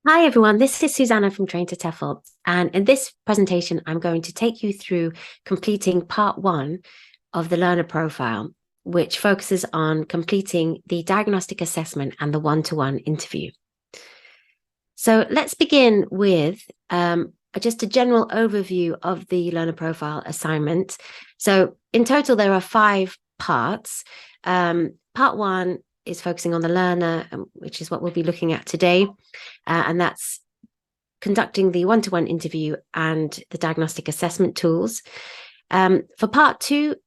Hi everyone, this is Susanna from Train-to-TEFL, and in this presentation I'm going to take you through completing part one of the learner profile, which focuses on completing the diagnostic assessment and the one-to-one interview. So let's begin with just a general overview of the learner profile assignment. So in total there are 5 parts. Part one is focusing on the learner, which is what we'll be looking at today. And that's conducting the one-to-one interview and the diagnostic assessment tools. For part two,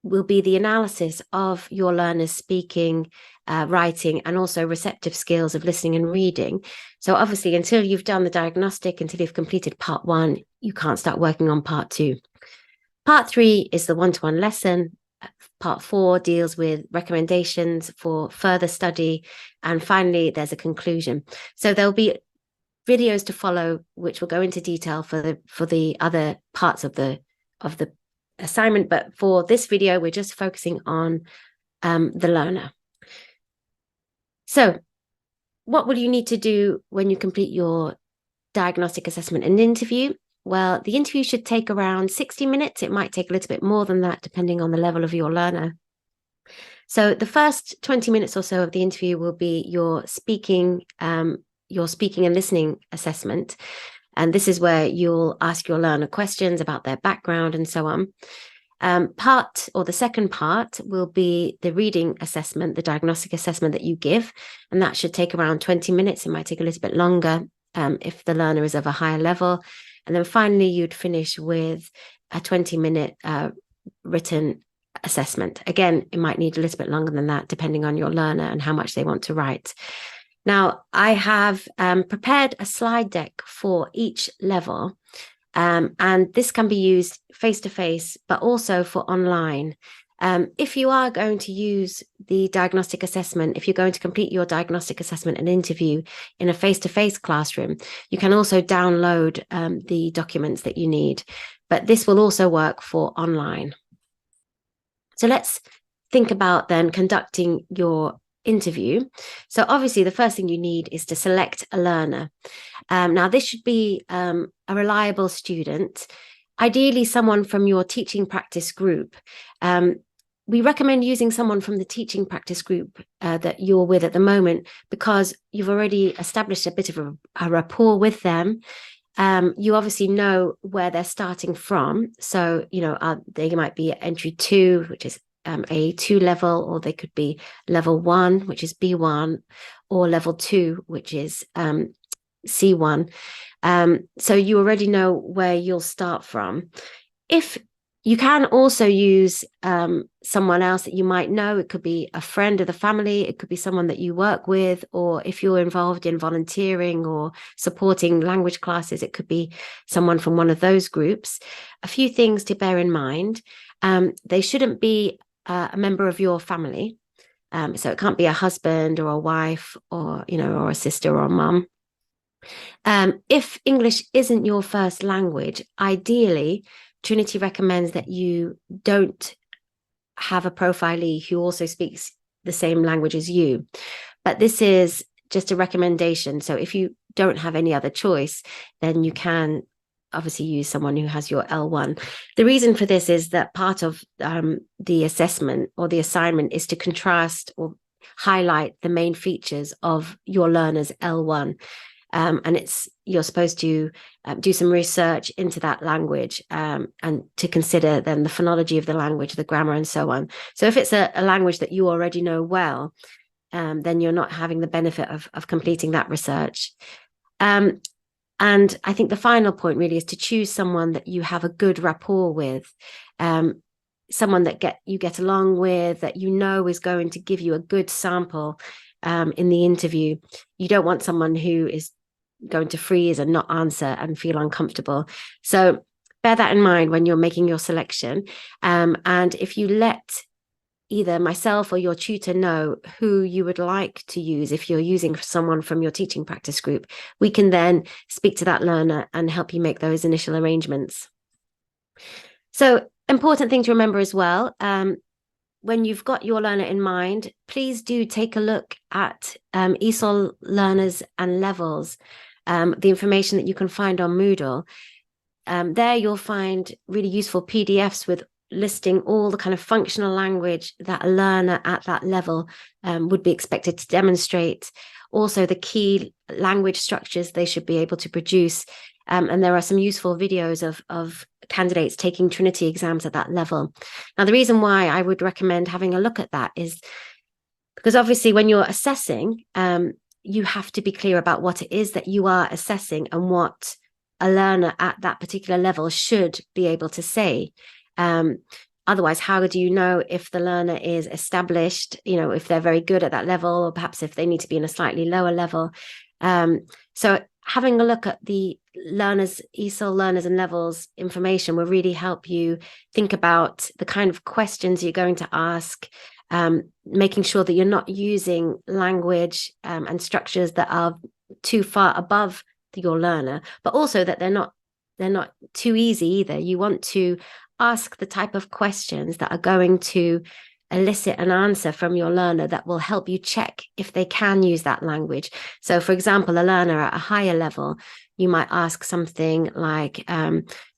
will be the analysis of your learners' speaking, writing, and also receptive skills of listening and reading. So obviously, until you've done the diagnostic, until you've completed part one, you can't start working on part two. Part three is the one-to-one lesson. Part four deals with recommendations for further study. And finally, there's a conclusion. So there'll be videos to follow, which will go into detail for the other parts of the assignment. But for this video, we're just focusing on the learner. So what will you need to do when you complete your diagnostic assessment and interview? Well, the interview should take around 60 minutes. It might take a little bit more than that, depending on the level of your learner. So the first 20 minutes or so of the interview will be your speaking and listening assessment. And this is where you'll ask your learner questions about their background and so on. The second part will be the reading assessment, the diagnostic assessment that you give. And that should take around 20 minutes. It might take a little bit longer if the learner is of a higher level. And then finally, you'd finish with a 20-minute written assessment. Again, it might need a little bit longer than that, depending on your learner and how much they want to write. Now, I have prepared a slide deck for each level, and this can be used face-to-face, but also for online. If you are going to use the diagnostic assessment, if you're going to complete your diagnostic assessment and interview in a face-to-face classroom, you can also download the documents that you need, but this will also work for online. So let's think about then conducting your interview. So obviously the first thing you need is to select a learner. Now this should be a reliable student, ideally someone from your teaching practice group. We recommend using someone from the teaching practice group that you're with at the moment, because you've already established a bit of a rapport with them. You obviously know where they're starting from. So, they might be at entry 2, which is A2 level, or they could be level 1, which is B1, or level 2, which is C1. So you already know where you'll start from. If you can also use someone else that you might know. It could be a friend of the family. It could be someone that you work with, or if you're involved in volunteering or supporting language classes, it could be someone from one of those groups. A few things to bear in mind. They shouldn't be a member of your family. So it can't be a husband or a wife or a sister or a mum. If English isn't your first language, ideally, Trinity recommends that you don't have a profilee who also speaks the same language as you. But this is just a recommendation. So if you don't have any other choice, then you can obviously use someone who has your L1. The reason for this is that part of the assessment or the assignment is to contrast or highlight the main features of your learner's L1. And you're supposed to do some research into that language and to consider then the phonology of the language, the grammar, and so on. So if it's a language that you already know well, then you're not having the benefit of completing that research. And I think the final point really is to choose someone that you have a good rapport with, someone that you get along with, that you know is going to give you a good sample in the interview. You don't want someone who is going to freeze and not answer and feel uncomfortable. So bear that in mind when you're making your selection. And if you let either myself or your tutor know who you would like to use, if you're using someone from your teaching practice group, we can then speak to that learner and help you make those initial arrangements. So important thing to remember as well, when you've got your learner in mind, please do take a look at ESOL learners and levels. the information that you can find on Moodle. There you'll find really useful PDFs with listing all the kind of functional language that a learner at that level would be expected to demonstrate. Also, the key language structures they should be able to produce. And there are some useful videos of candidates taking Trinity exams at that level. Now, the reason why I would recommend having a look at that is because obviously when you're assessing, you have to be clear about what it is that you are assessing and what a learner at that particular level should be able to say. Otherwise, how do you know if the learner is established, if they're very good at that level, or perhaps if they need to be in a slightly lower level? So having a look at the learners, ESOL learners and levels information will really help you think about the kind of questions you're going to ask, making sure that you're not using language and structures that are too far above your learner, but also that they're not too easy either. You want to ask the type of questions that are going to elicit an answer from your learner that will help you check if they can use that language. So, for example, a learner at a higher level, you might ask something like,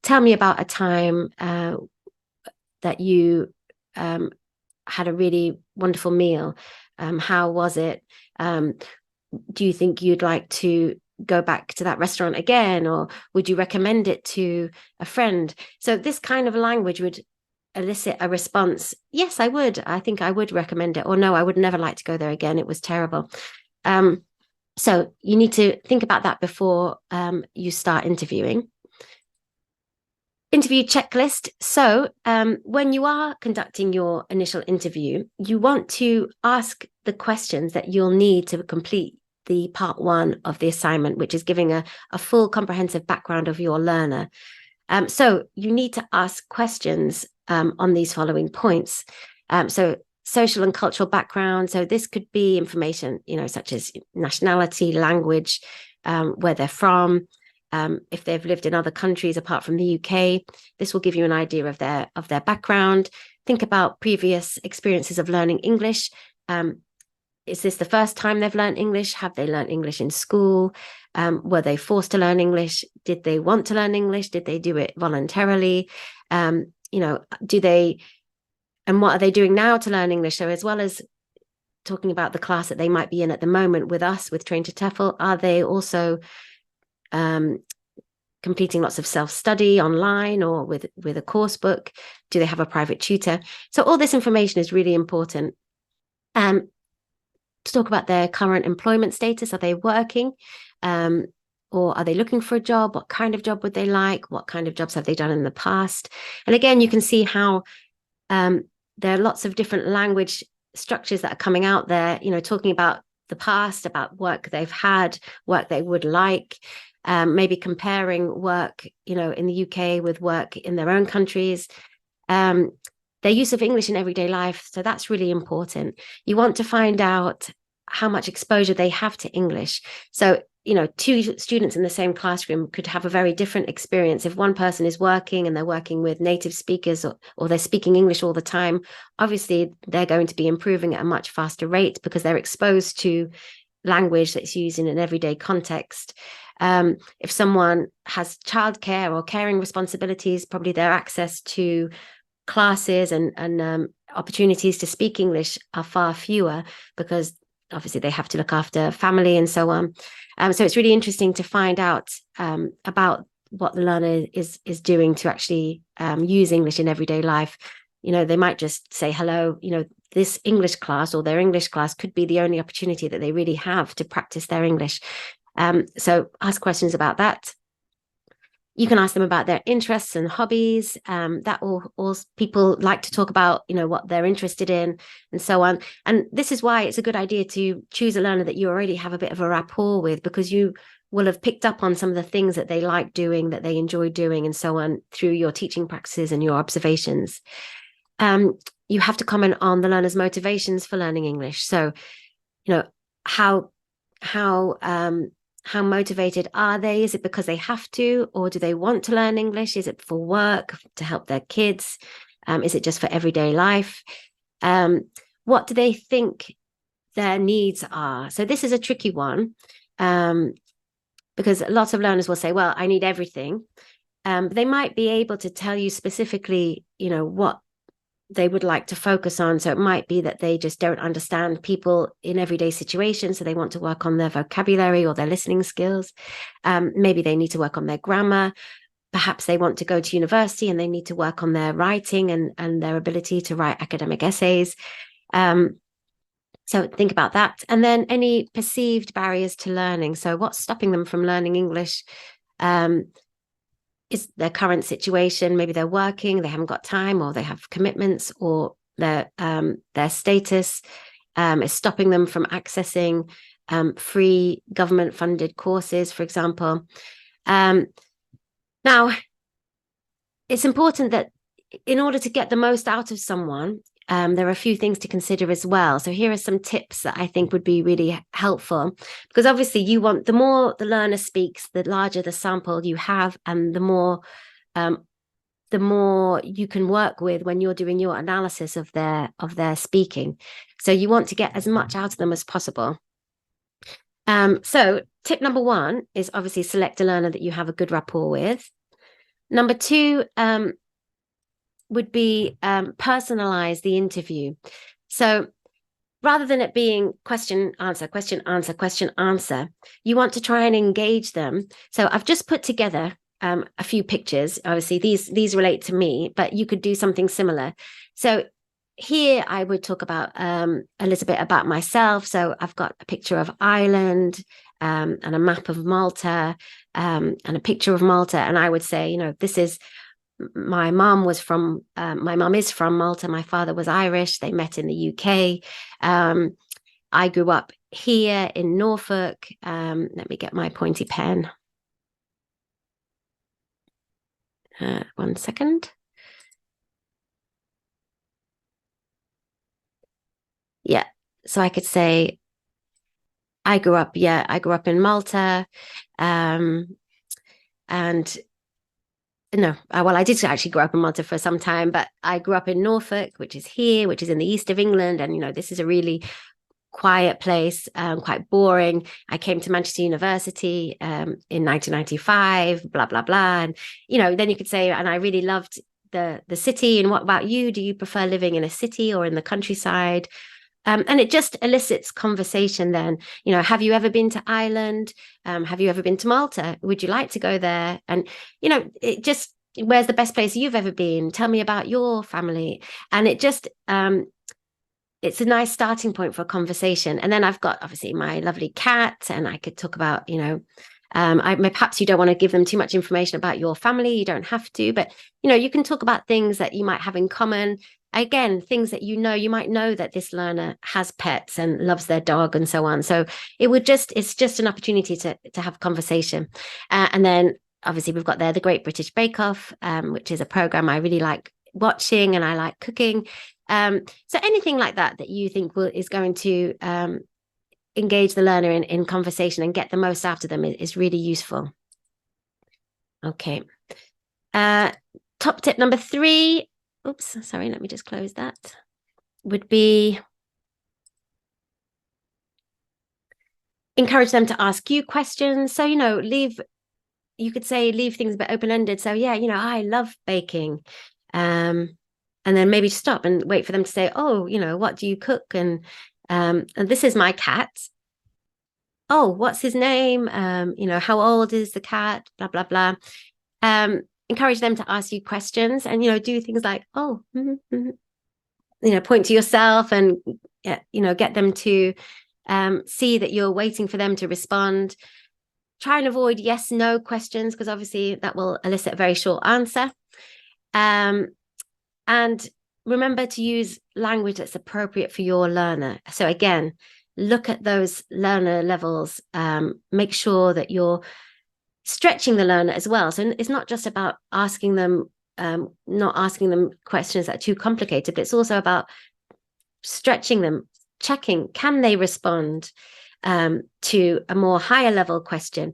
tell me about a time that you had a really wonderful meal. How was it? Do you think you'd like to go back to that restaurant again, or would you recommend it to a friend? So this kind of language would elicit a response. Yes, I would. I think I would recommend it. Or no, I would never like to go there again. It was terrible. So you need to think about that before you start interviewing. Interview checklist. So when you are conducting your initial interview, you want to ask the questions that you'll need to complete the part one of the assignment, which is giving a full comprehensive background of your learner. So you need to ask questions on these following points. So social and cultural background. So this could be information, such as nationality, language, where they're from, if they've lived in other countries apart from the UK. This will give you an idea of their background. Think about previous experiences of learning English. Is this the first time they've learned English? Have they learned English in school? Were they forced to learn English? Did they want to learn English? Did they do it voluntarily? Do they, and what are they doing now to learn English? So as well as talking about the class that they might be in at the moment with us, with Train-to-TEFL, are they also completing lots of self-study online or with a course book? Do they have a private tutor? So all this information is really important. To talk about their current employment status. Are they working? Or are they looking for a job? What kind of job would they like? What kind of jobs have they done in the past? And again, you can see how there are lots of different language structures that are coming out there, talking about the past, about work they've had, work they would like, maybe comparing work, in the UK with work in their own countries. Their use of English in everyday life. So that's really important. You want to find out how much exposure they have to English. So, two students in the same classroom could have a very different experience. If one person is working and they're working with native speakers or they're speaking English all the time, obviously they're going to be improving at a much faster rate because they're exposed to language that's used in an everyday context. If someone has childcare or caring responsibilities, probably their access to classes and opportunities to speak English are far fewer because obviously they have to look after family and so on. So it's really interesting to find out about what the learner is doing to actually use English in everyday life. They might just say hello. This English class or their English class could be the only opportunity that they really have to practice their English. So ask questions about that. You can ask them about their interests and hobbies. That all people like to talk about, what they're interested in and so on. And this is why it's a good idea to choose a learner that you already have a bit of a rapport with, because you will have picked up on some of the things that they like doing, that they enjoy doing and so on through your teaching practices and your observations. You have to comment on the learner's motivations for learning English. So, how motivated are they? Is it because they have to, or do they want to learn English? Is it for work, to help their kids? Is it just for everyday life? What do they think their needs are? So this is a tricky one. because lots of learners will say, well, I need everything. They might be able to tell you specifically, what they would like to focus on. So it might be that they just don't understand people in everyday situations. So they want to work on their vocabulary or their listening skills. Maybe they need to work on their grammar. Perhaps they want to go to university and they need to work on their writing and their ability to write academic essays. So think about that. And then any perceived barriers to learning. So what's stopping them from learning English? Is their current situation. Maybe they're working, they haven't got time, or they have commitments, or their status is stopping them from accessing free government-funded courses, for example. Now, it's important that in order to get the most out of someone, there are a few things to consider as well. So here are some tips that I think would be really helpful, because obviously you want, the more the learner speaks, the larger the sample you have, and the more you can work with when you're doing your analysis of their speaking. So you want to get as much out of them as possible. So tip number one is obviously select a learner that you have a good rapport with. Number two, would be personalize the interview. So rather than it being question, answer, question, answer, question, answer, you want to try and engage them. So I've just put together a few pictures. Obviously, these relate to me, but you could do something similar. So here I would talk about a little bit about myself. So I've got a picture of Ireland and a map of Malta and a picture of Malta. And I would say, this is, my mom is from Malta. My father was Irish. They met in the UK. I grew up here in Norfolk. Let me get my pointy pen. 1 second. Yeah. So I could say, I grew up in Malta. And no, well, I did actually grow up in Malta for some time, but I grew up in Norfolk, which is here, which is in the east of England. And, this is a really quiet place, quite boring. I came to Manchester University in 1995, blah, blah, blah. And, then you could say, and I really loved the city. And what about you? Do you prefer living in a city or in the countryside? And it just elicits conversation then. Have you ever been to Ireland? Have you ever been to Malta? Would you like to go there? And, it just, where's the best place you've ever been? Tell me about your family. And it just, it's a nice starting point for a conversation. And then I've got obviously my lovely cat, and I could talk about, perhaps you don't want to give them too much information about your family. You don't have to, but, you can talk about things that you might have in common. Again, things that you might know that this learner has pets and loves their dog and so on. So it's just an opportunity to have conversation. And then obviously we've got there the Great British Bake Off, which is a program I really like watching, and I like cooking. So anything like that you think is going to engage the learner in conversation and get the most out of them is really useful. Okay. Top tip number 3. Oops, sorry, let me just close that. Would be encourage them to ask you questions. So, you could say leave things a bit open-ended. So, yeah, I love baking. And then maybe stop and wait for them to say, oh, what do you cook? And this is my cat. Oh, what's his name? How old is the cat? Blah, blah, blah. Encourage them to ask you questions, and, do things like, oh, point to yourself, and, get them to see that you're waiting for them to respond. Try and avoid yes, no questions, because obviously that will elicit a very short answer. And remember to use language that's appropriate for your learner. So again, look at those learner levels. Make sure that you're stretching the learner as well. So it's not just about asking them, not asking them questions that are too complicated, but it's also about stretching them, checking, can they respond to a more higher level question?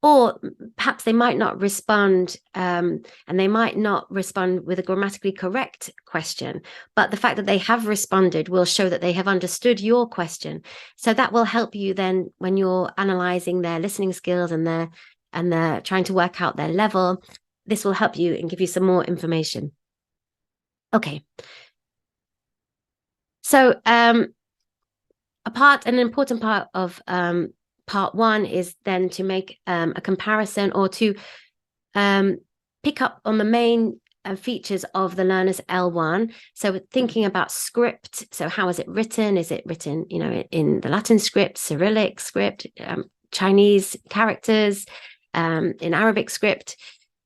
or perhaps they might not respond, and they might not respond with a grammatically correct question, but the fact that they have responded will show that they have understood your question. So that will help you then when you're analyzing their listening skills and they're trying to work out their level. This will help you and give you some more information. Okay. So an important part of part one is then to make a comparison or to pick up on the main features of the learner's L1. So thinking about script. So how is it written? Is it written, in the Latin script, Cyrillic script, Chinese characters, in Arabic script?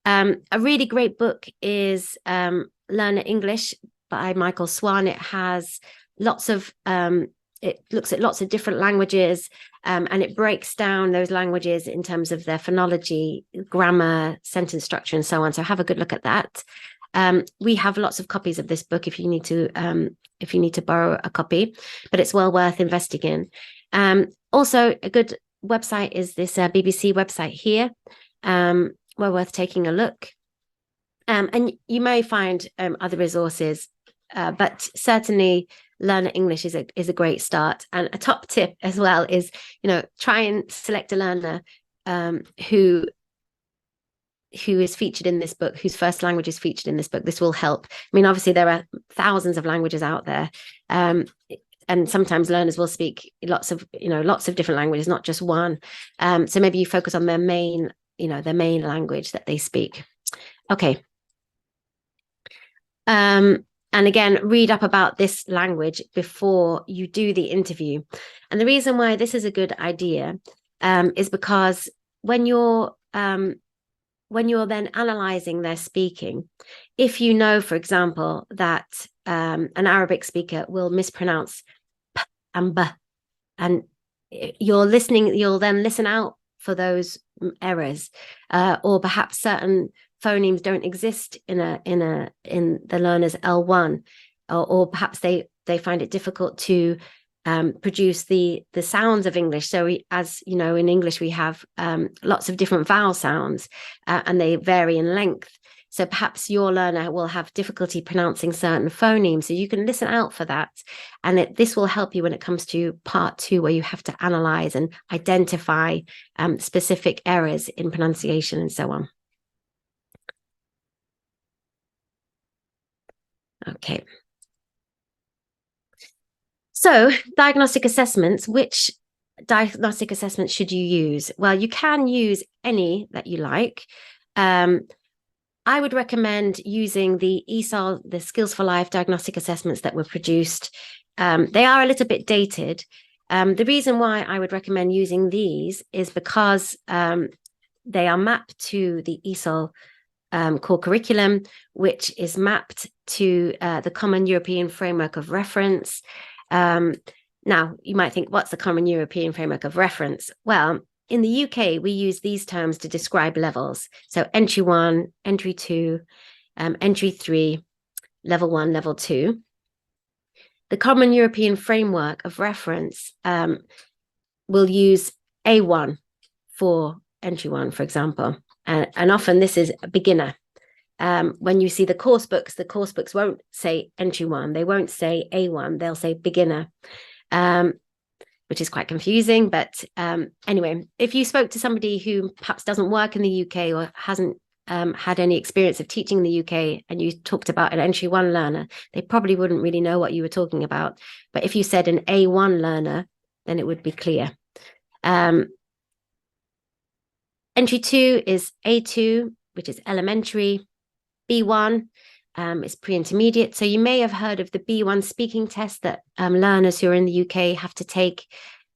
A really great book is Learner English by Michael Swan. It has it looks at lots of different languages, and it breaks down those languages in terms of their phonology, grammar, sentence structure, and so on. So have a good look at that. We have lots of copies of this book if you need to borrow a copy, but it's well worth investing in. Also, a good website is this BBC website here. Well worth taking a look. And you may find other resources, but certainly Learner English is a great start. And a top tip as well is, try and select a learner who is featured in this book, whose first language is featured in this book. This will help. I mean, obviously there are thousands of languages out there. And sometimes learners will speak lots of different languages, not just one. So maybe you focus on their main language that they speak. Okay. And again, read up about this language before you do the interview. And the reason why this is a good idea is because when you're then analyzing their speaking, if you know, for example, that an Arabic speaker will mispronounce p and b, and you'll then listen out for those errors, or perhaps certain phonemes don't exist in the learner's L1, or perhaps they find it difficult to produce the sounds of English. So as you know, in English we have lots of different vowel sounds, and they vary in length. So perhaps your learner will have difficulty pronouncing certain phonemes. So you can listen out for that. And this will help you when it comes to part two, where you have to analyze and identify specific errors in pronunciation and so on. Okay. So diagnostic assessments, which diagnostic assessments should you use? Well, you can use any that you like. I would recommend using the ESOL, the Skills for Life diagnostic assessments that were produced. They are a little bit dated. The reason why I would recommend using these is because they are mapped to the ESOL core curriculum, which is mapped to the Common European Framework of Reference. Now, you might think, what's the Common European Framework of Reference? Well, in the UK, we use these terms to describe levels. So entry 1, entry 2, entry 3, level 1, level 2. The Common European Framework of Reference will use A1 for entry 1, for example. And often this is a beginner. When you see the course books won't say entry 1. They won't say A1. They'll say beginner, which is quite confusing. But anyway, if you spoke to somebody who perhaps doesn't work in the UK or hasn't had any experience of teaching in the UK, and you talked about an entry 1 learner, they probably wouldn't really know what you were talking about. But if you said an A1 learner, then it would be clear. Entry 2 is A2, which is elementary. B1 is pre-intermediate. So you may have heard of the B1 speaking test that learners who are in the UK have to take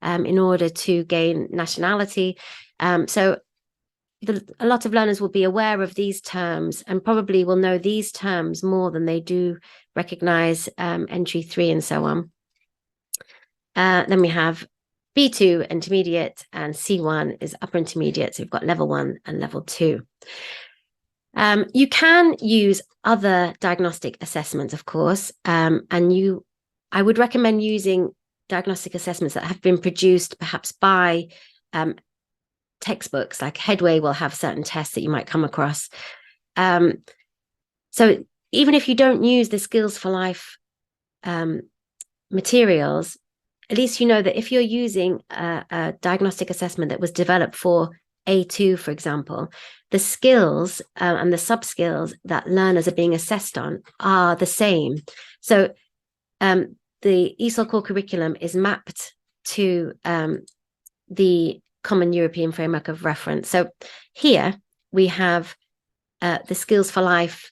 in order to gain nationality. So a lot of learners will be aware of these terms and probably will know these terms more than they do recognize entry 3 and so on. Then we have B2 intermediate, and C1 is upper intermediate. So you've got level 1 and level 2. You can use other diagnostic assessments, of course, and I would recommend using diagnostic assessments that have been produced perhaps by textbooks, like Headway will have certain tests that you might come across. So even if you don't use the Skills for Life materials, at least you know that if you're using a diagnostic assessment that was developed for A2, for example, the skills and the sub-skills that learners are being assessed on are the same. So the ESOL core curriculum is mapped to the Common European Framework of Reference. So here we have the Skills for Life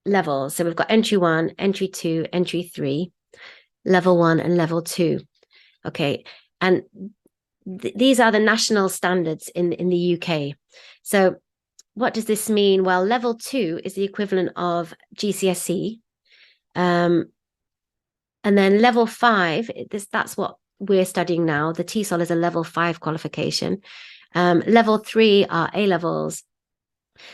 levels. So we've got entry 1, entry 2, entry 3, level 1 and level 2. Okay. And these are the national standards in the UK. So what does this mean? Well, level 2 is the equivalent of GCSE. And then level 5, that's what we're studying now. The TESOL is a level 5 qualification. Level 3 are A levels.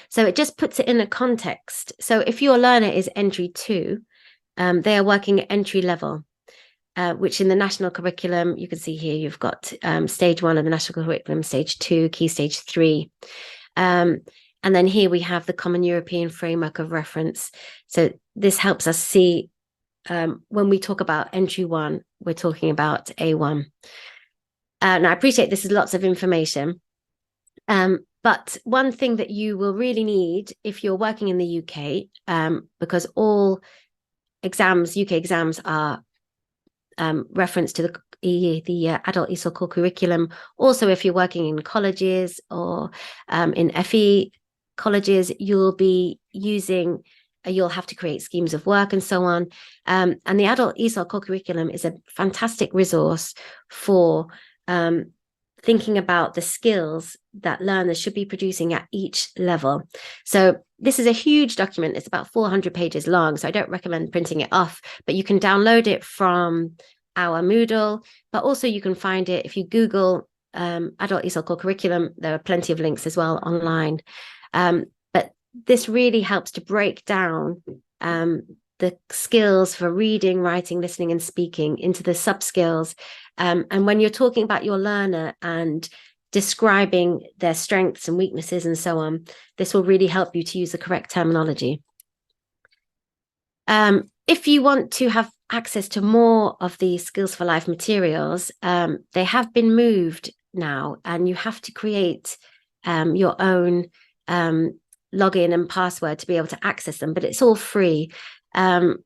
So it just puts it in a context. So if your learner is entry 2, they are working at entry level, which in the national curriculum, you can see here, you've got stage 1 of the national curriculum, stage 2, key stage 3. And then here we have the Common European Framework of Reference. So this helps us see when we talk about entry 1, we're talking about A1. Now, I appreciate this is lots of information. But one thing that you will really need if you're working in the UK, because all exams, UK exams, are reference to the adult ESOL core curriculum. Also, if you're working in colleges or in FE colleges, you'll be using, you'll have to create schemes of work and so on. And the adult ESOL core curriculum is a fantastic resource for thinking about the skills that learners should be producing at each level. So this is a huge document. It's about 400 pages long, so I don't recommend printing it off, but you can download it from our Moodle, but also you can find it if you Google adult ESOL core curriculum. There are plenty of links as well online. But this really helps to break down the skills for reading, writing, listening, and speaking into the sub-skills. And when you're talking about your learner and describing their strengths and weaknesses and so on, this will really help you to use the correct terminology. If you want to have access to more of the Skills for Life materials, they have been moved now, and you have to create your own login and password to be able to access them, but it's all free. And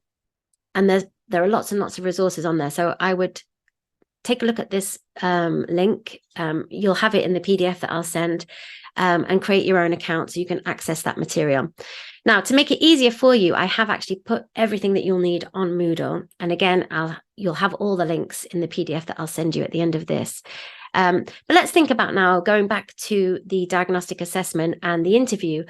there are lots and lots of resources on there. So I would take a look at this link. You'll have it in the PDF that I'll send, and create your own account so you can access that material. Now, to make it easier for you, I have actually put everything that you'll need on Moodle. And again, you'll have all the links in the PDF that I'll send you at the end of this. But let's think about now, going back to the diagnostic assessment and the interview.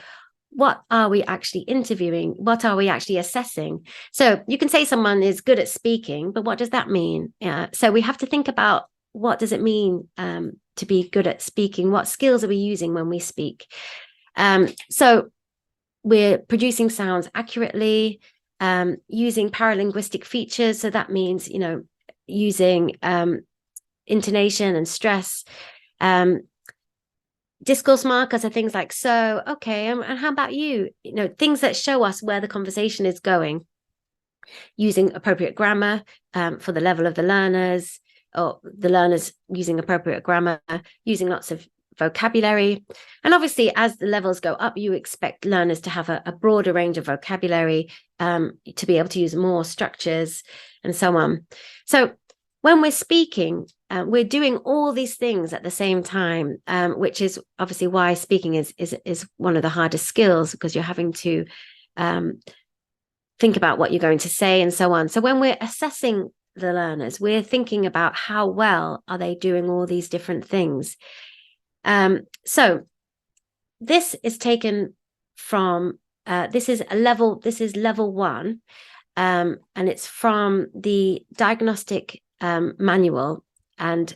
What are we actually interviewing? What are we actually assessing? So you can say someone is good at speaking, but what does that mean? So we have to think about, what does it mean to be good at speaking? What skills are we using when we speak? So we're producing sounds accurately, using paralinguistic features. So that means, using intonation and stress. Discourse markers are things like, so, okay, and how about you? Things that show us where the conversation is going. Using appropriate grammar for the level of the learners, or the learners using appropriate grammar, using lots of vocabulary. And obviously, as the levels go up, you expect learners to have a broader range of vocabulary, to be able to use more structures and so on. So when we're speaking, we're doing all these things at the same time, which is obviously why speaking is one of the hardest skills, because you're having to think about what you're going to say and so on. So when we're assessing the learners, we're thinking about how well are they doing all these different things. So this is taken from, this is level 1, and it's from the Diagnostic manual. And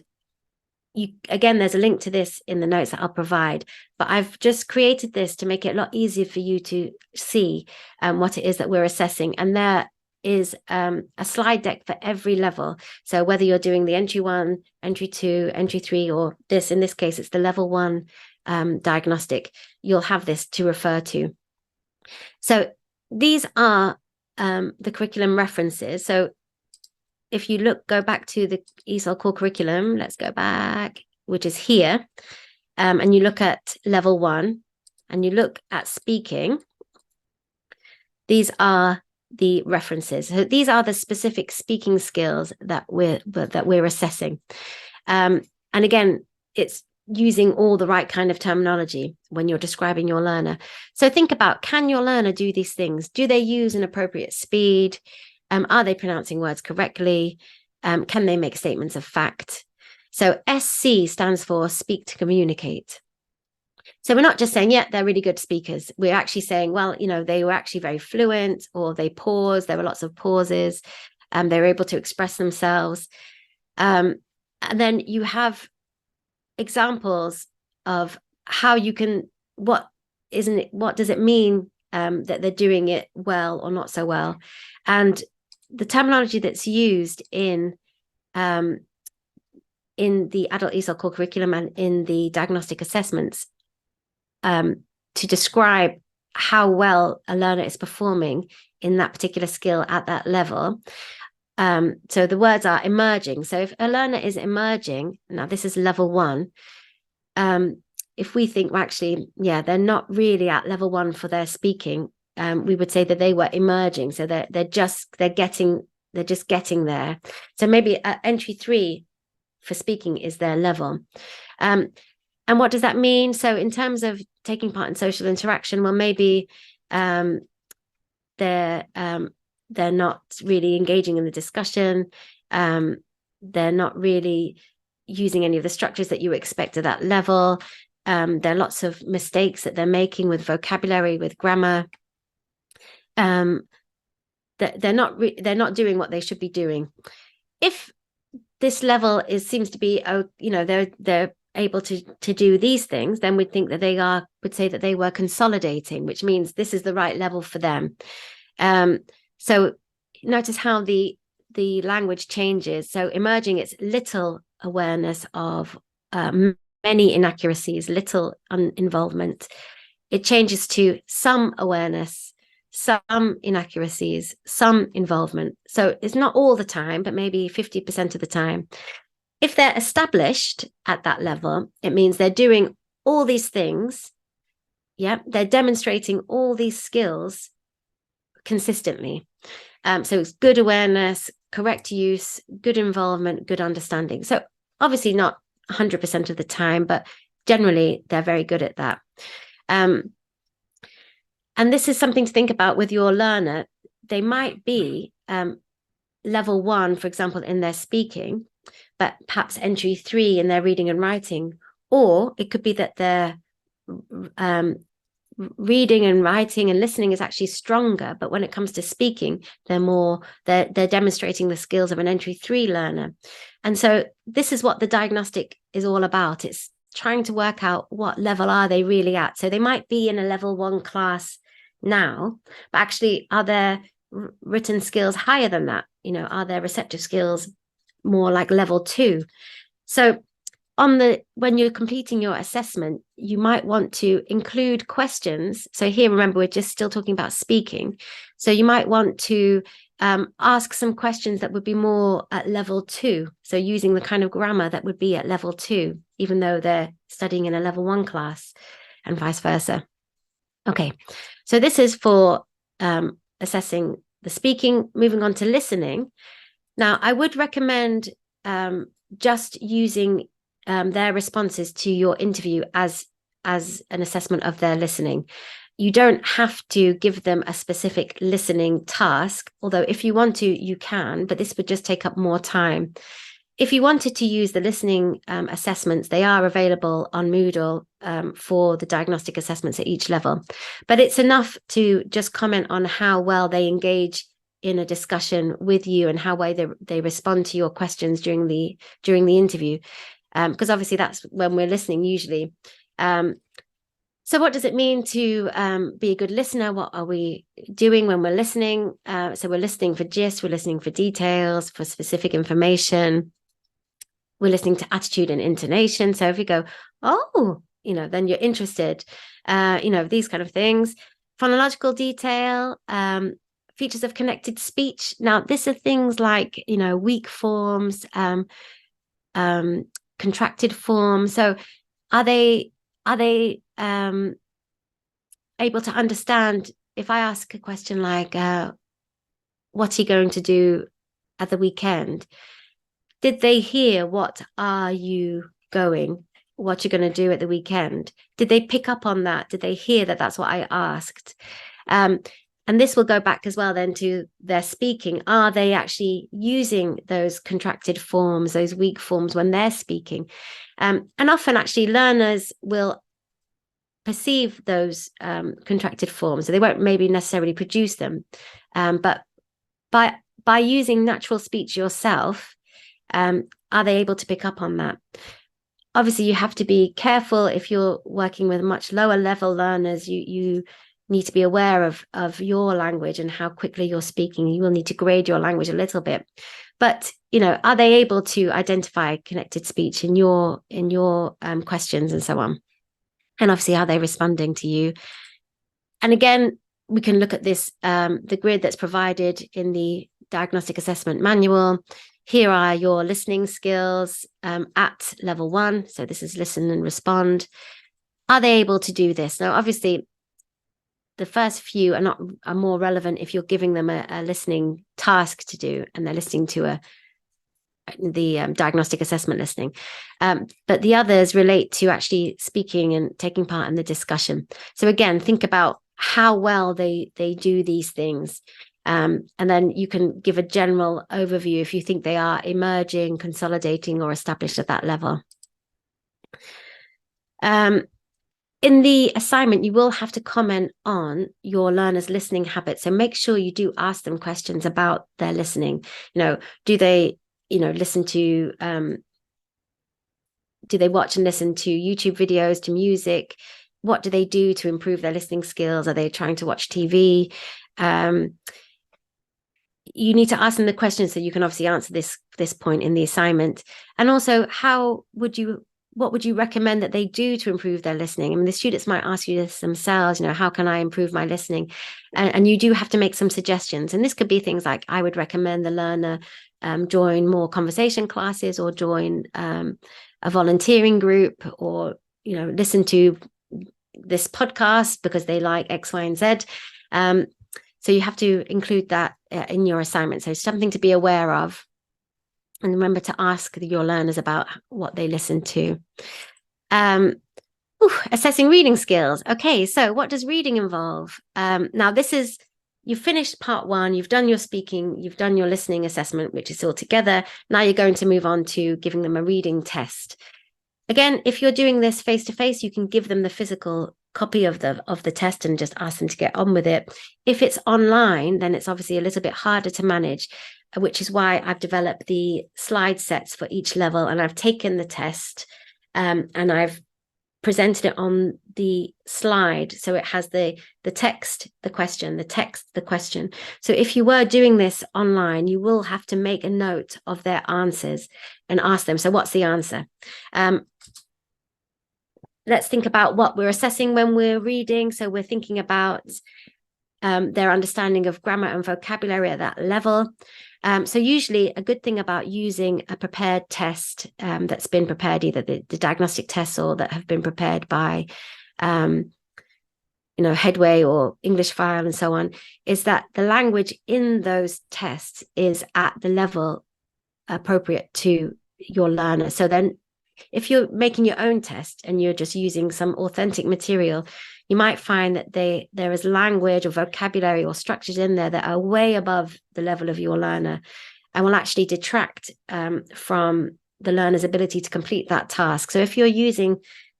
again, there's a link to this in the notes that I'll provide, but I've just created this to make it a lot easier for you to see what it is that we're assessing. And there is a slide deck for every level. So whether you're doing the entry 1, entry 2, entry 3, or in this case, it's the level 1 diagnostic, you'll have this to refer to. So these are the curriculum references. So if you go back to the ESOL core curriculum, let's go back, which is here, and you look at level 1, and you look at speaking, these are the references. So these are the specific speaking skills that we're assessing. And again, it's using all the right kind of terminology when you're describing your learner. So think about, can your learner do these things? Do they use an appropriate speed? Are they pronouncing words correctly? Can they make statements of fact? So SC stands for speak to communicate. So we're not just saying, yeah, they're really good speakers. We're actually saying, well, they were actually very fluent, or they paused. There were lots of pauses. They were able to express themselves. And then you have examples of how you can, what does it mean that they're doing it well or not so well? And the terminology that's used in the adult ESOL core curriculum and in the diagnostic assessments to describe how well a learner is performing in that particular skill at that level. So the words are emerging. So if a learner is emerging, now this is level 1. If we think, well, actually, yeah, they're not really at level 1 for their speaking, we would say that they were emerging. So they're just getting there. So maybe entry 3 for speaking is their level. And what does that mean? So in terms of taking part in social interaction, well, maybe they're not really engaging in the discussion. They're not really using any of the structures that you expect at that level. There are lots of mistakes that they're making with vocabulary, with grammar. They're not doing what they should be doing. If this level seems to be, they're able to do these things, then we'd think that would say that they were consolidating, which means this is the right level for them. So notice how the language changes. So emerging, it's little awareness of many inaccuracies, little involvement. It changes to some awareness, some inaccuracies, some involvement. So it's not all the time, but maybe 50% of the time. If they're established at that level, it means they're doing all these things. Yeah, they're demonstrating all these skills consistently. So it's good awareness, correct use, good involvement, good understanding. So obviously not 100% of the time, but generally they're very good at that. And this is something to think about with your learner. They might be level 1, for example, in their speaking, but perhaps entry 3 in their reading and writing, or it could be that their reading and writing and listening is actually stronger, but when it comes to speaking, they're demonstrating the skills of an entry 3 learner. And so this is what the diagnostic is all about. It's trying to work out what level are they really at. So they might be in a level 1 class now, but actually are their written skills higher than that? Are their receptive skills more like level 2? So when you're completing your assessment, you might want to include questions. So here, remember, we're just still talking about speaking. So you might want to ask some questions that would be more at level 2. So using the kind of grammar that would be at level 2, even though they're studying in a level 1 class, and vice versa. Okay, so this is for assessing the speaking. Moving on to listening. Now, I would recommend just using their responses to your interview as an assessment of their listening. You don't have to give them a specific listening task, although if you want to, you can, but this would just take up more time. If you wanted to use the listening assessments, they are available on Moodle for the diagnostic assessments at each level. But it's enough to just comment on how well they engage in a discussion with you and how well they respond to your questions during the interview, because obviously that's when we're listening usually. So So what does it mean to be a good listener? What are we doing when we're listening? So we're listening for gist, we're listening for details, for specific information. We're listening to attitude and intonation. So if you go, oh, then you're interested, these kind of things. Phonological detail, features of connected speech. Now, this are things like, weak forms, contracted forms. So are they able to understand if I ask a question like, what are you going to do at the weekend? Did they hear what are you going? What you're going to do at the weekend? Did they pick up on that? Did they hear that that's what I asked? And this will go back as well then to their speaking. Are they actually using those contracted forms, those weak forms when they're speaking? And often actually learners will perceive those contracted forms. So they won't maybe necessarily produce them. But by using natural speech yourself, are they able to pick up on that? Obviously, you have to be careful if you're working with much lower level learners. You need to be aware of your language and how quickly you're speaking. You will need to grade your language a little bit. But are they able to identify connected speech in your questions and so on? And obviously, are they responding to you? And again, we can look at this, the grid that's provided in the Diagnostic Assessment Manual. Here are your listening skills at level 1. So this is listen and respond. Are they able to do this? Now, obviously, the first few are more relevant if you're giving them a listening task to do, and they're listening to the diagnostic assessment listening. But the others relate to actually speaking and taking part in the discussion. So again, think about how well they do these things. And then you can give a general overview if you think they are emerging, consolidating, or established at that level. In the assignment, you will have to comment on your learners' listening habits. So make sure you do ask them questions about their listening. Do they, listen to, do they watch and listen to YouTube videos, to music? What do they do to improve their listening skills? Are they trying to watch TV? You need to ask them the questions so you can obviously answer this point in the assignment. And also, what would you recommend that they do to improve their listening? I mean, the students might ask you this themselves, how can I improve my listening? And you do have to make some suggestions. And this could be things like, I would recommend the learner join more conversation classes, or join a volunteering group, or, listen to this podcast because they like X, Y, and Z. So you have to include that in your assignment. So something to be aware of. And remember to ask your learners about what they listen to. Assessing reading skills. Okay, so what does reading involve? Now, you've finished part 1, you've done your speaking, you've done your listening assessment, which is all together. Now you're going to move on to giving them a reading test. Again, if you're doing this face-to-face, you can give them the physical copy of the test and just ask them to get on with it. If it's online, then it's obviously a little bit harder to manage, which is why I've developed the slide sets for each level, and I've taken the test and I've presented it on the slide. So it has the text, the question, the text, the question. So if you were doing this online, you will have to make a note of their answers and ask them, so what's the answer? Let's think about what we're assessing when we're reading. So we're thinking about their understanding of grammar and vocabulary at that level. So usually a good thing about using a prepared test that's been prepared, either the diagnostic tests or that have been prepared by Headway or English File and so on, is that the language in those tests is at the level appropriate to your learner. So then if you're making your own test and you're just using some authentic material, you might find that there is language or vocabulary or structures in there that are way above the level of your learner and will actually detract from the learner's ability to complete that task. So if you're using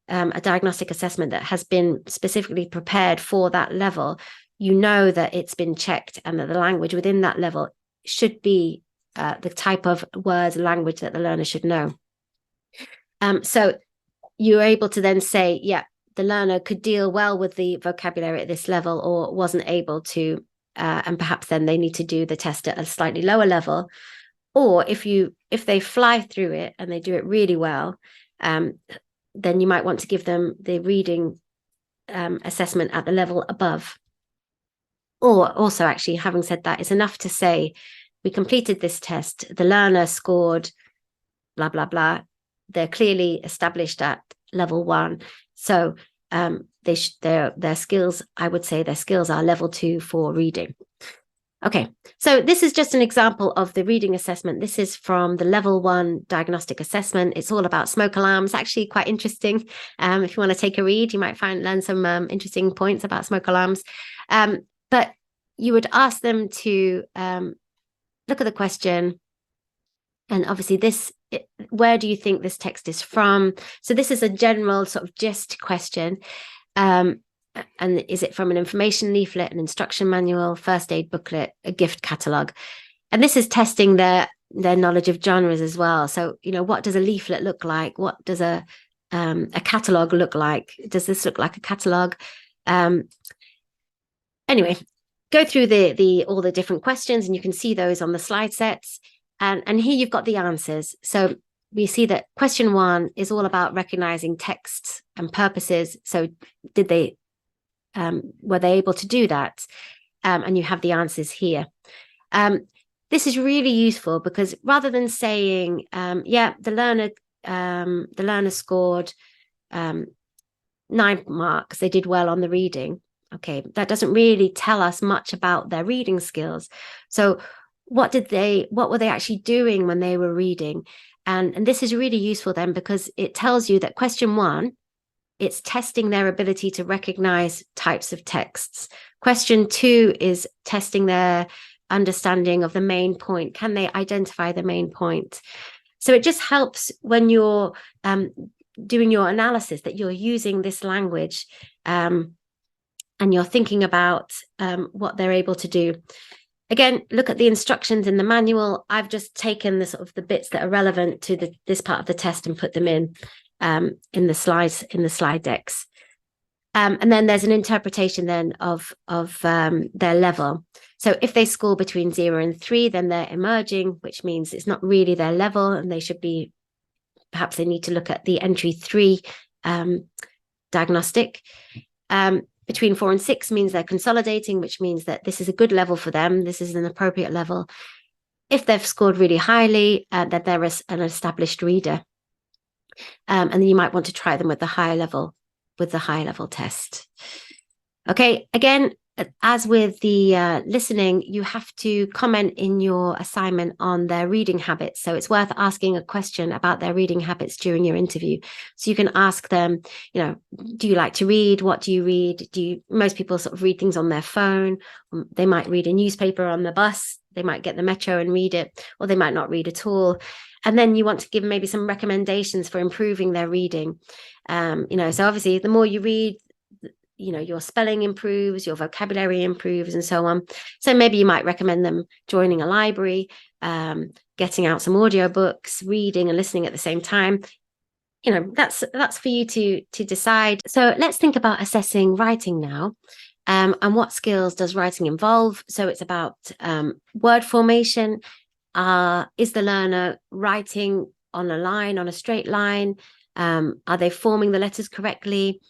a diagnostic assessment that has been specifically prepared for that level, you know that it's been checked and that the language within that level should be the type of words, language that the learner should know. So you're able to then say, yeah, the learner could deal well with the vocabulary at this level or wasn't able to, and perhaps then they need to do the test at a slightly lower level. Or if they fly through it and they do it really well, then you might want to give them the reading assessment at the level above. Or also, actually, having said that, it's enough to say, we completed this test, the learner scored blah, blah, blah. They're clearly established at level 1. So their skills, I would say their skills are level 2 for reading. Okay, so this is just an example of the reading assessment. This is from the level 1 diagnostic assessment. It's all about smoke alarms, actually quite interesting. If you want to take a read, you might learn some interesting points about smoke alarms. But you would ask them to look at the question. And obviously where do you think this text is from? So this is a general sort of gist question. And is it from an information leaflet, an instruction manual, first aid booklet, a gift catalogue? And this is testing their knowledge of genres as well. So, what does a leaflet look like? What does a catalogue look like? Does this look like a catalogue? Anyway, go through all the different questions, and you can see those on the slide sets. And here you've got the answers. So we see that question 1 is all about recognizing texts and purposes. So were they able to do that? And you have the answers here. This is really useful because rather than saying, the learner scored 9 marks, they did well on the reading. Okay, that doesn't really tell us much about their reading skills. So what were they actually doing when they were reading? And this is really useful then because it tells you that question 1, it's testing their ability to recognize types of texts. Question 2 is testing their understanding of the main point. Can they identify the main point? So it just helps when you're doing your analysis that you're using this language and you're thinking about what they're able to do. Again, look at the instructions in the manual. I've just taken the bits that are relevant to this part of the test and put them in the slides, in the slide decks. And then there's an interpretation then of their level. So if they score between 0 and 3, then they're emerging, which means it's not really their level, and perhaps they need to look at the entry 3 diagnostic. Between 4 and 6 means they're consolidating, which means that this is a good level for them. This is an appropriate level. If they've scored really highly, that they're an established reader. And then you might want to try them with the high level test. Okay, again, as with the listening, you have to comment in your assignment on their reading habits. So it's worth asking a question about their reading habits during your interview. So you can ask them, do you like to read? What do you read? Most people sort of read things on their phone. They might read a newspaper on the bus. They might get the metro and read it, or they might not read at all. And then you want to give maybe some recommendations for improving their reading. So obviously the more you read, your spelling improves, your vocabulary improves, and so on. So maybe you might recommend them joining a library, getting out some audiobooks, reading and listening at the same time. That's for you to decide. So let's think about assessing writing now. And what skills does writing involve? So it's about word formation. Is the learner writing on a line, on a straight line? Are they forming the letters correctly?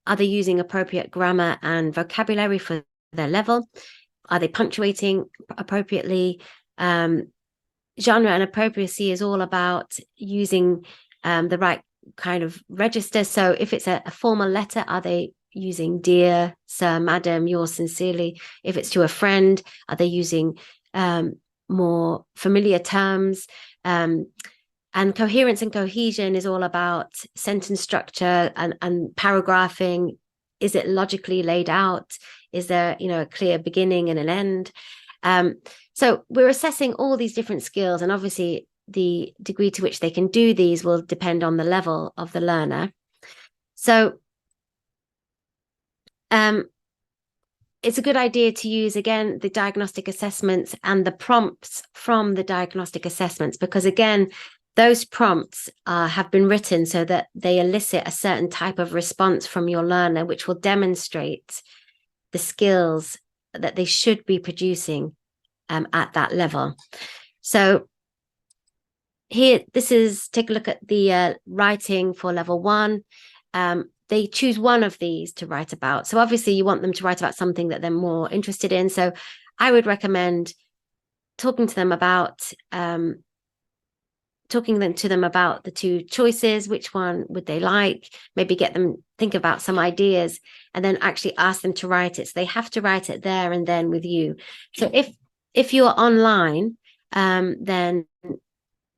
Are they using appropriate grammar and vocabulary for their level? Are they punctuating appropriately? Genre and appropriacy is all about using the right kind of register. So if it's a formal letter, are they using dear, sir, madam, yours sincerely? If it's to a friend, are they using more familiar terms? And coherence and cohesion is all about sentence structure and paragraphing. Is it logically laid out? Is there, a clear beginning and an end? So we're assessing all these different skills, and obviously the degree to which they can do these will depend on the level of the learner. So it's a good idea to use, again, the diagnostic assessments and the prompts from the diagnostic assessments, because again, those prompts have been written so that they elicit a certain type of response from your learner, which will demonstrate the skills that they should be producing at that level. So here, take a look at the writing for level 1. They choose one of these to write about. So obviously you want them to write about something that they're more interested in. So I would recommend talking to them about the two choices. Which one would they like? Maybe get them think about some ideas, and then actually ask them to write it. So they have to write it there and then with you. So if you're online, then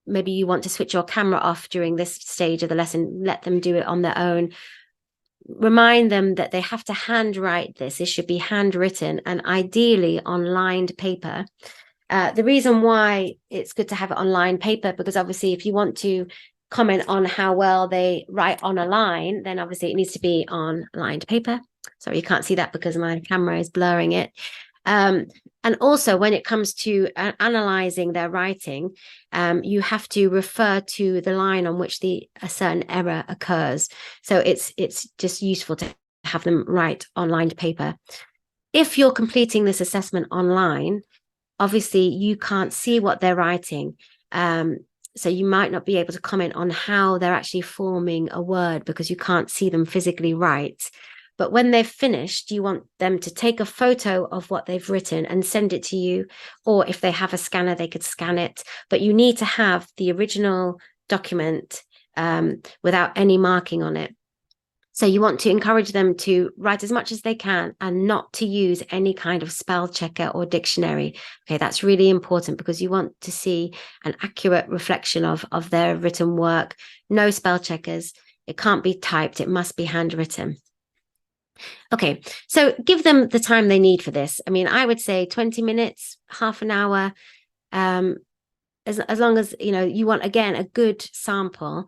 maybe you want to switch your camera off during this stage of the lesson, let them do it on their own. Remind them that they have to handwrite this. It should be handwritten and ideally on lined paper. The reason why it's good to have it on lined paper, because obviously if you want to comment on how well they write on a line, then obviously it needs to be on lined paper. Sorry, you can't see that because my camera is blurring it. And also when it comes to analyzing their writing, you have to refer to the line on which a certain error occurs. So it's just useful to have them write on lined paper. If you're completing this assessment online, obviously you can't see what they're writing. So you might not be able to comment on how they're actually forming a word because you can't see them physically write. But when they've finished, you want them to take a photo of what they've written and send it to you. Or if they have a scanner, they could scan it. But you need to have the original document without any marking on it. So you want to encourage them to write as much as they can and not to use any kind of spell checker or dictionary. Okay, that's really important because you want to see an accurate reflection of their written work. No spell checkers. It can't be typed. It must be handwritten. Okay, so give them the time they need for this. I mean, I would say 20 minutes, half an hour, as long as, you want, again, a good sample.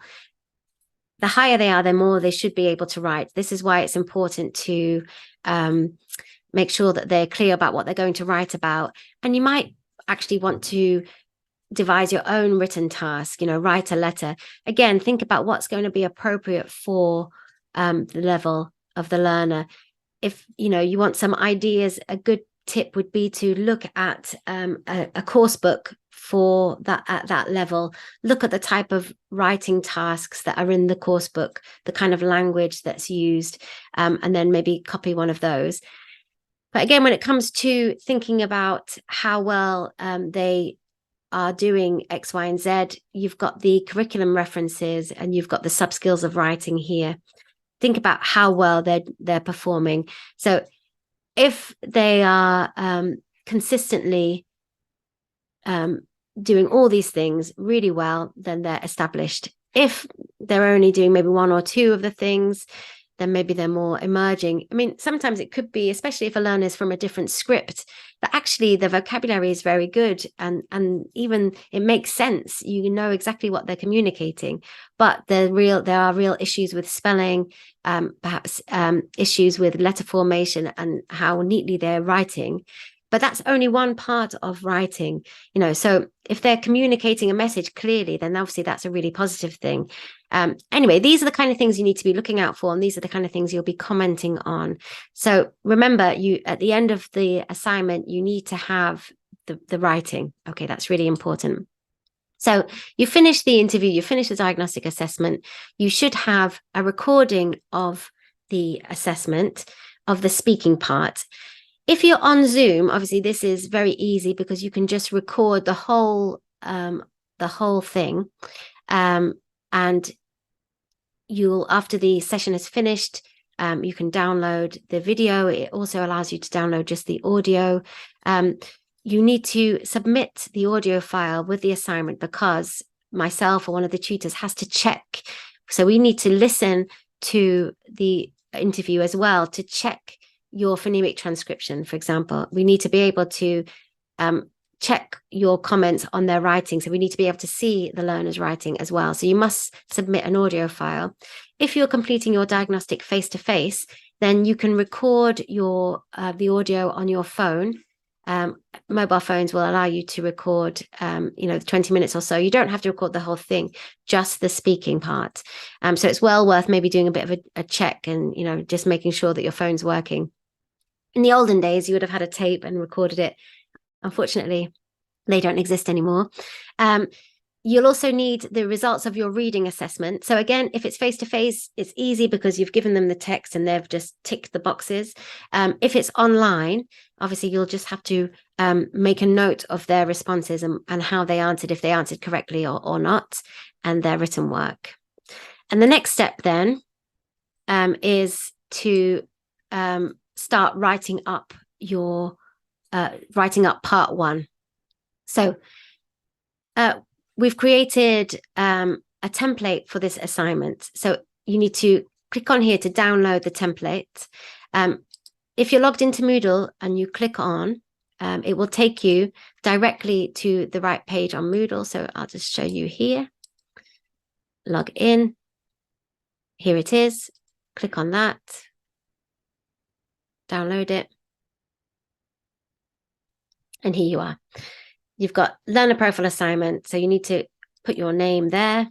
The higher they are, the more they should be able to write. This is why it's important to make sure that they're clear about what they're going to write about. And you might actually want to devise your own written task, write a letter. Again, think about what's going to be appropriate for the level of the learner. If you want some ideas, a good tip would be to look at a course book for that at that level. Look at the type of writing tasks that are in the course book, the kind of language that's used, and then maybe copy one of those. But again, when it comes to thinking about how well they are doing X, Y, and Z, you've got the curriculum references and you've got the sub skills of writing here. Think about how well they're performing. So if they are consistently doing all these things really well, then they're established. If they're only doing maybe one or two of the things, then maybe they're more emerging. I mean, sometimes it could be, especially if a learner is from a different script, that actually the vocabulary is very good and even it makes sense. You know exactly what they're communicating, but there are real issues with spelling, perhaps issues with letter formation and how neatly they're writing. But that's only one part of writing, so if they're communicating a message clearly, then obviously that's a really positive thing. Anyway, these are the kind of things you need to be looking out for, and these are the kind of things you'll be commenting on. So remember, you at the end of the assignment, you need to have the writing. Okay, that's really important. So you finish the interview, you finish the diagnostic assessment, you should have a recording of the assessment, of the speaking part. If you're on Zoom, obviously this is very easy because you can just record the whole thing, and after the session is finished, you can download the video. It also allows you to download just the audio. You need to submit the audio file with the assignment because myself or one of the tutors has to check. So we need to listen to the interview as well to check your phonemic transcription. For example, we need to be able to check your comments on their writing. So we need to be able to see the learner's writing as well. So you must submit an audio file. If you're completing your diagnostic face-to-face, then you can record the audio on your phone Mobile phones will allow you to record, 20 minutes or so. You don't have to record the whole thing, just the speaking part. So it's well worth maybe doing a bit of a check and, just making sure that your phone's working. In the olden days, you would have had a tape and recorded it. Unfortunately, they don't exist anymore. You'll also need the results of your reading assessment. So again, if it's face-to-face, it's easy because you've given them the text and they've just ticked the boxes. If it's online, obviously you'll just have to make a note of their responses and how they answered, if they answered correctly or not, and their written work. And the next step then is to start writing up part one. So we've created a template for this assignment. So you need to click on here to download the template. If you're logged into Moodle and you click on, it will take you directly to the right page on Moodle. So I'll just show you here. Log in. Here it is. Click on that. Download it. And here you are. You've got learner profile assignment. So you need to put your name there,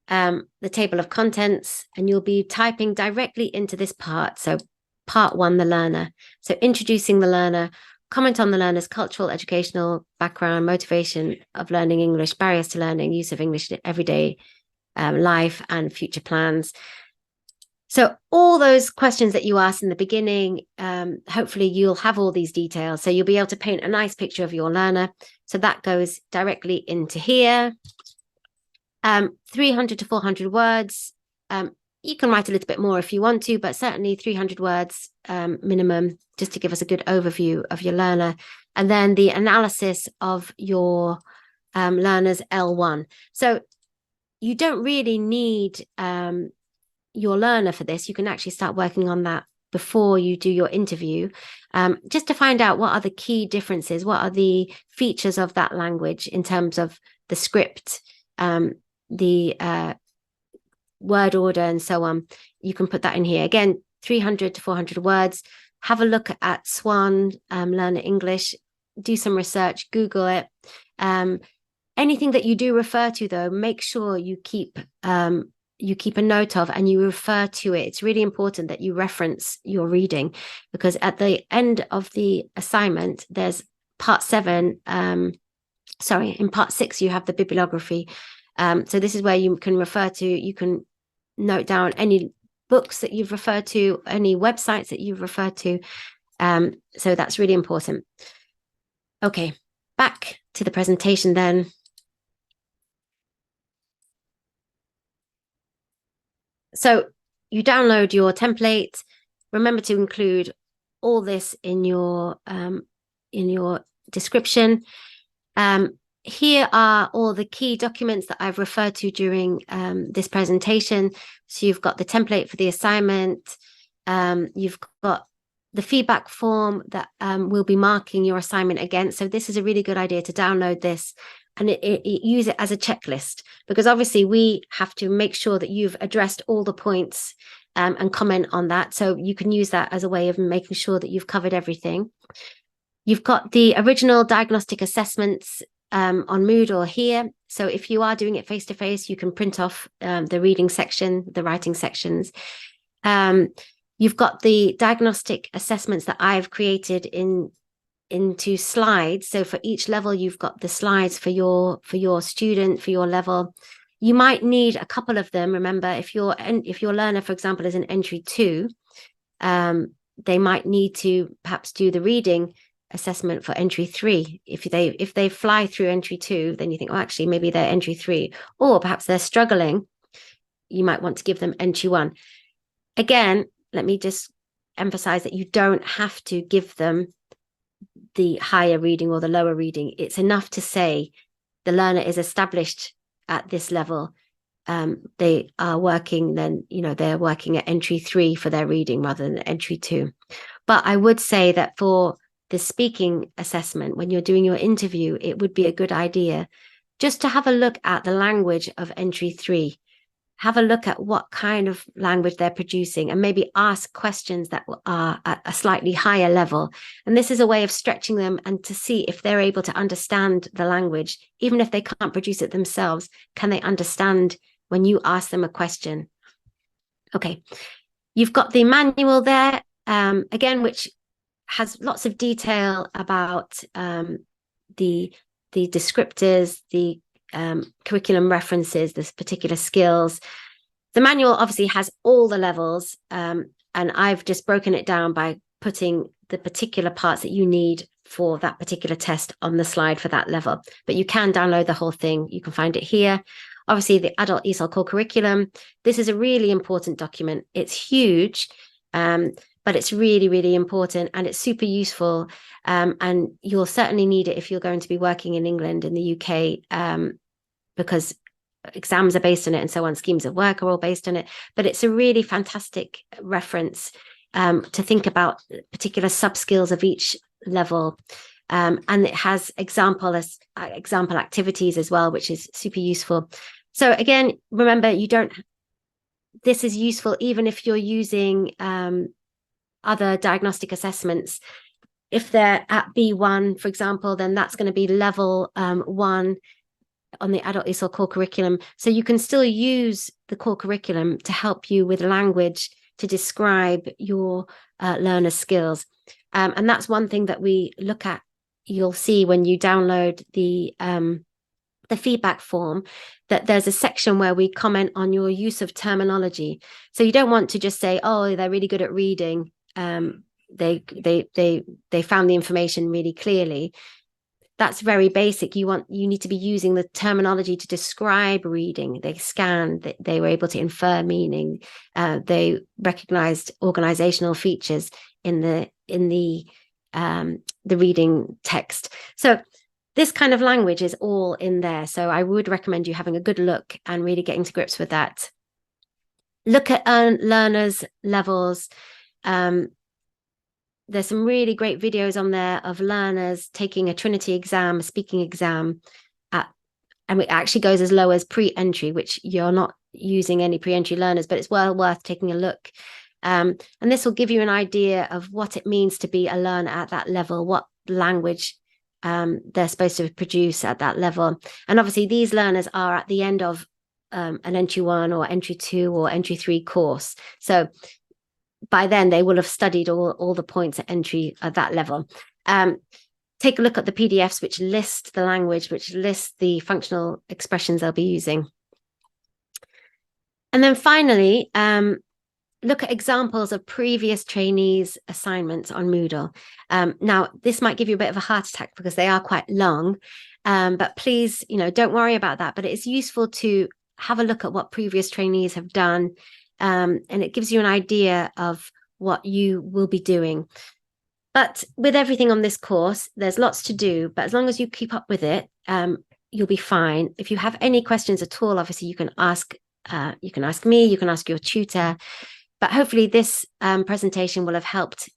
the table of contents, and you'll be typing directly into this part. So part one, the learner. So introducing the learner, comment on the learner's cultural, educational background, motivation of learning English, barriers to learning, use of English in everyday life, and future plans. So all those questions that you asked in the beginning, hopefully you'll have all these details. So you'll be able to paint a nice picture of your learner. So that goes directly into here. 300 to 400 words. You can write a little bit more if you want to, but certainly 300 words minimum, just to give us a good overview of your learner. And then the analysis of your learner's L1. So you don't really need your learner for this. You can actually start working on that before you do your interview, just to find out what are the key differences, what are the features of that language in terms of the script, the word order, and so on. You can put that in here. Again, 300 to 400 words. Have a look at Swan Learner English. Do some research, Google it. Anything that you do refer to, though, make sure you keep a note of and you refer to it. It's really important that you reference your reading, because at the end of the assignment, there's part 7. In part 6, you have the bibliography. So this is where you can refer to, you can note down any books that you've referred to, any websites that you've referred to. So that's really important. Okay, back to the presentation then. So you download your template. Remember to include all this in your description. Here are all the key documents that I've referred to during this presentation. So you've got the template for the assignment. You've got the feedback form that will be marking your assignment against. So this is a really good idea to download this and use it as a checklist, because obviously we have to make sure that you've addressed all the points and comment on that. So you can use that as a way of making sure that you've covered everything. You've got the original diagnostic assessments on Moodle here. So if you are doing it face-to-face, you can print off the reading section, the writing sections. You've got the diagnostic assessments that I've created into slides. So for each level, you've got the slides for your student, for your level. You might need a couple of them. Remember, if your learner, for example, is an entry 2, they might need to perhaps do the reading assessment for entry 3. If they fly through entry 2, then you think, oh, actually, maybe they're entry 3, or perhaps they're struggling. You might want to give them entry 1. Again, let me just emphasize that you don't have to give them the higher reading or the lower reading. It's enough to say the learner is established at this level. They are working, then, they're working at entry 3 for their reading rather than entry 2. But I would say that for the speaking assessment, when you're doing your interview, it would be a good idea just to have a look at the language of entry 3. have a look at what kind of language they're producing and maybe ask questions that are at a slightly higher level. And this is a way of stretching them and to see if they're able to understand the language, even if they can't produce it themselves. Can they understand when you ask them a question? Okay, you've got the manual there, again, which has lots of detail about the descriptors, the curriculum references, this particular skills. The manual obviously has all the levels, and I've just broken it down by putting the particular parts that you need for that particular test on the slide for that level. But you can download the whole thing. You can find it here. Obviously, the Adult ESOL core curriculum. This is a really important document. It's huge, but it's really, really important, and it's super useful. And you'll certainly need it if you're going to be working in England, in the UK, because exams are based on it and so on. Schemes of work are all based on it. But it's a really fantastic reference to think about particular sub-skills of each level. And it has example activities as well, which is super useful. So again, remember, this is useful even if you're using other diagnostic assessments. If they're at B1, for example, then that's going to be level 1 on the Adult ESOL core curriculum. So you can still use the core curriculum to help you with language to describe your learner skills. And that's one thing that we look at. You'll see when you download the feedback form that there's a section where we comment on your use of terminology. So you don't want to just say, oh, they're really good at reading. They found the information really clearly. That's very basic. You need to be using the terminology to describe reading. They scanned, they were able to infer meaning. They recognized organizational features in the reading text. So this kind of language is all in there. So I would recommend you having a good look and really getting to grips with that. Look at learners' levels. There's some really great videos on there of learners taking a Trinity exam, a speaking exam, and it actually goes as low as pre-entry, which you're not using any pre-entry learners, but it's well worth taking a look. And this will give you an idea of what it means to be a learner at that level, what language they're supposed to produce at that level. And obviously these learners are at the end of an entry 1 or entry 2 or entry 3 course. So by then they will have studied all the points at entry at that level. Take a look at the PDFs, which list the language, which list the functional expressions they'll be using. And then finally, look at examples of previous trainees' assignments on Moodle. Now, this might give you a bit of a heart attack because they are quite long, but please, don't worry about that. But it's useful to have a look at what previous trainees have done, and it gives you an idea of what you will be doing. But with everything on this course, there's lots to do, but as long as you keep up with it, you'll be fine. If you have any questions at all, obviously you can ask me, you can ask your tutor, but hopefully this presentation will have helped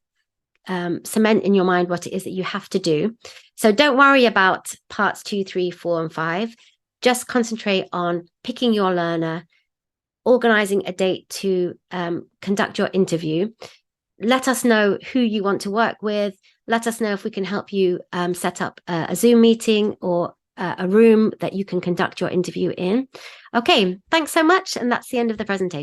cement in your mind what it is that you have to do. So don't worry about parts 2, 3, 4, and 5. Just concentrate on picking your learner, organizing a date to conduct your interview. Let us know who you want to work with. Let us know if we can help you set up a Zoom meeting or a room that you can conduct your interview in. Okay, thanks so much. And that's the end of the presentation.